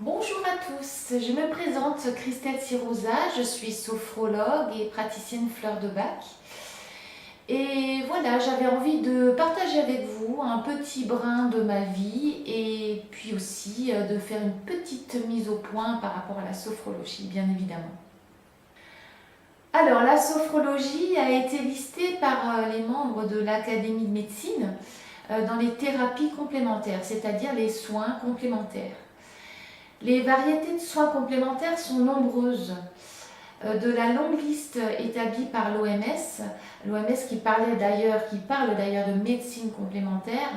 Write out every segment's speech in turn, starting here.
Bonjour à tous, je me présente Christelle Sirosa, je suis sophrologue et praticienne fleur de bac. Et voilà, j'avais envie de partager avec vous un petit brin de ma vie et puis aussi de faire une petite mise au point par rapport à la sophrologie, bien évidemment. Alors, la sophrologie a été listée par les membres de l'Académie de médecine dans les thérapies complémentaires, c'est-à-dire les soins complémentaires. Les variétés de soins complémentaires sont nombreuses. De la longue liste établie par l'OMS, l'OMS qui parle d'ailleurs de médecine complémentaire,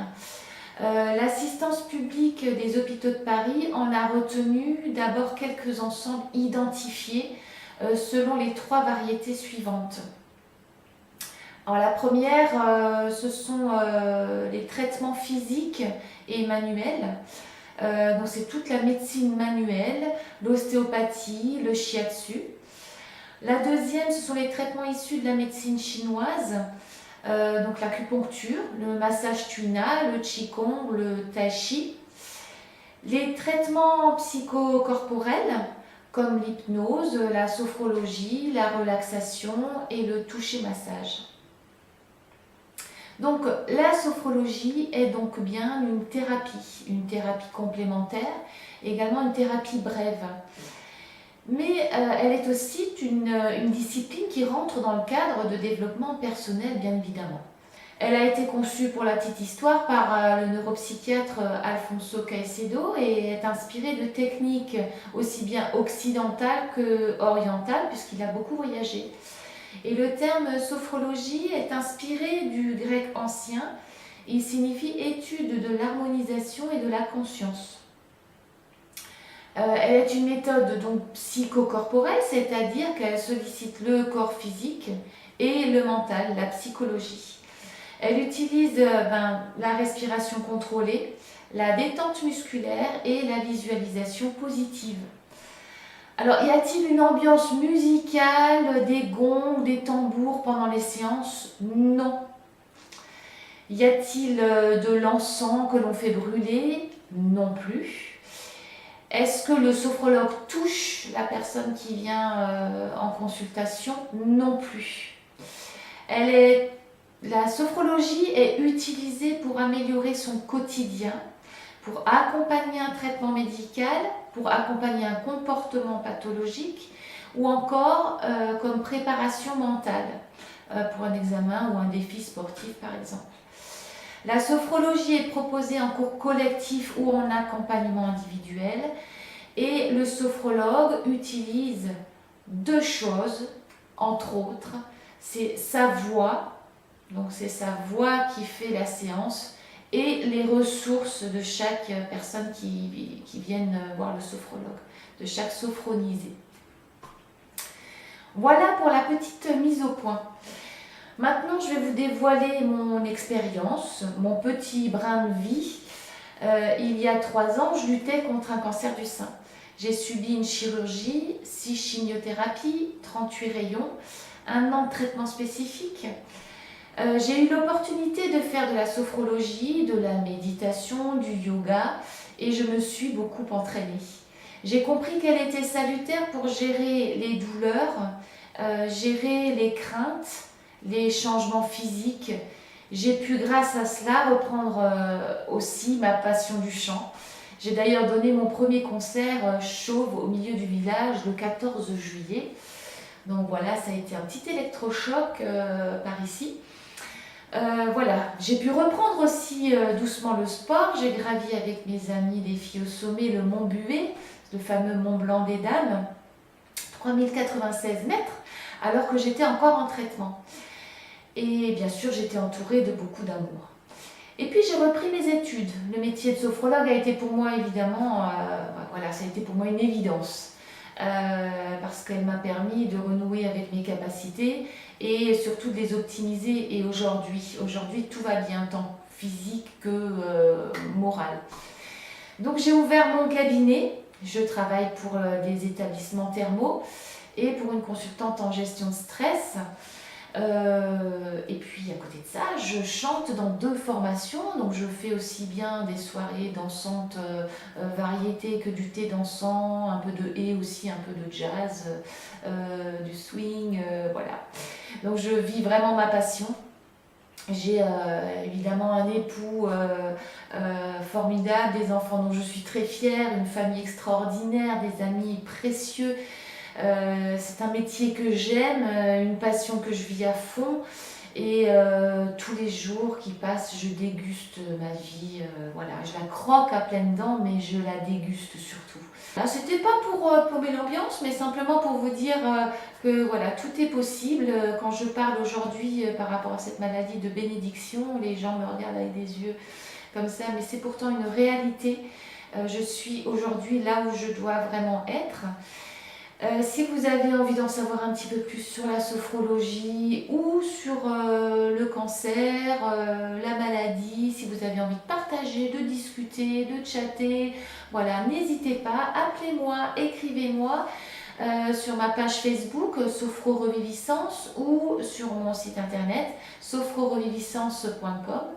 l'assistance publique des hôpitaux de Paris en a retenu d'abord quelques ensembles identifiés selon les trois variétés suivantes. Alors la première, ce sont les traitements physiques et manuels. Donc c'est toute la médecine manuelle, l'ostéopathie, le shiatsu. La deuxième, ce sont les traitements issus de la médecine chinoise, donc l'acupuncture, le massage tuina, le qigong, le tai chi. Les traitements psychocorporels, comme l'hypnose, la sophrologie, la relaxation et le toucher-massage. Donc la sophrologie est donc bien une thérapie complémentaire, également une thérapie brève. Mais elle est aussi une discipline qui rentre dans le cadre de développement personnel, bien évidemment. Elle a été conçue, pour la petite histoire, par le neuropsychiatre Alfonso Caicedo et est inspirée de techniques aussi bien occidentales que orientales, puisqu'il a beaucoup voyagé. Et le terme sophrologie est inspiré du grec ancien. Il signifie étude de l'harmonisation et de la conscience. Elle est une méthode donc psychocorporelle, c'est-à-dire qu'elle sollicite le corps physique et le mental, la psychologie. Elle utilise la respiration contrôlée, la détente musculaire et la visualisation positive. Alors, y a-t-il une ambiance musicale, des gongs, des tambours pendant les séances? Non. Y a-t-il de l'encens que l'on fait brûler? Non plus. Est-ce que le sophrologue touche la personne qui vient en consultation? Non plus. La sophrologie est utilisée pour améliorer son quotidien, pour accompagner un traitement médical, pour accompagner un comportement pathologique ou encore comme préparation mentale pour un examen ou un défi sportif par exemple. La sophrologie est proposée en cours collectif ou en accompagnement individuel et le sophrologue utilise deux choses, entre autres, c'est sa voix, donc c'est sa voix qui fait la séance et les ressources de chaque personne qui viennent voir le sophrologue, de chaque sophronisé. Voilà pour la petite mise au point. Maintenant, je vais vous dévoiler mon expérience, mon petit brin de vie. Il y a 3 ans, je luttais contre un cancer du sein. J'ai subi une chirurgie, 6 chimiothérapies, 38 rayons, 1 an de traitement spécifique. J'ai eu l'opportunité de faire de la sophrologie, de la méditation, du yoga et je me suis beaucoup entraînée. J'ai compris qu'elle était salutaire pour gérer les douleurs, gérer les craintes, les changements physiques. J'ai pu, grâce à cela, reprendre aussi ma passion du chant. J'ai d'ailleurs donné mon premier concert chauve au milieu du village le 14 juillet. Donc voilà, ça a été un petit électrochoc par ici. Voilà, j'ai pu reprendre aussi doucement le sport. J'ai gravi avec mes amis des filles au sommet le Mont Buet, le fameux Mont Blanc des Dames, 3096 mètres, alors que j'étais encore en traitement. Et bien sûr, j'étais entourée de beaucoup d'amour. Et puis j'ai repris mes études. Le métier de sophrologue a été pour moi évidemment, ça a été pour moi une évidence. Parce qu'elle m'a permis de renouer avec mes capacités et surtout de les optimiser. Et aujourd'hui tout va bien, tant physique que moral. Donc j'ai ouvert mon cabinet. Je travaille pour des établissements thermaux et pour une consultante en gestion de stress. Et puis à côté de ça, je chante dans 2 formations, donc je fais aussi bien des soirées dansantes variété que du thé dansant, un peu de et aussi un peu de jazz, du swing, voilà. Donc je vis vraiment ma passion. J'ai évidemment un époux formidable, des enfants dont je suis très fière, une famille extraordinaire, des amis précieux. C'est un métier que j'aime, une passion que je vis à fond. Et tous les jours qui passent, je déguste ma vie. Voilà, je la croque à pleines dents, mais je la déguste surtout. Là, c'était pas pour plomber l'ambiance, mais simplement pour vous dire que voilà, tout est possible. Quand je parle aujourd'hui par rapport à cette maladie de bénédiction, les gens me regardent avec des yeux comme ça, mais c'est pourtant une réalité. Je suis aujourd'hui là où je dois vraiment être. Si vous avez envie d'en savoir un petit peu plus sur la sophrologie ou sur le cancer, la maladie, si vous avez envie de partager, de discuter, de chatter, voilà, n'hésitez pas, appelez-moi, écrivez-moi sur ma page Facebook Sophro Reviviscence ou sur mon site internet sophroreviviscence.com.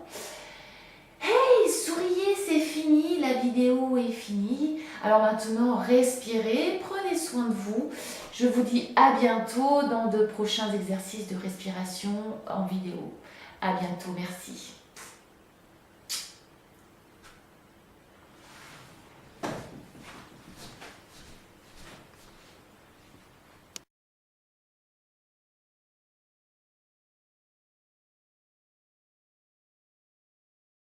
Hey, souriez, c'est fini, la vidéo est finie. Alors maintenant, respirez, prenez soin de vous. Je vous dis à bientôt dans de prochains exercices de respiration en vidéo. À bientôt, merci.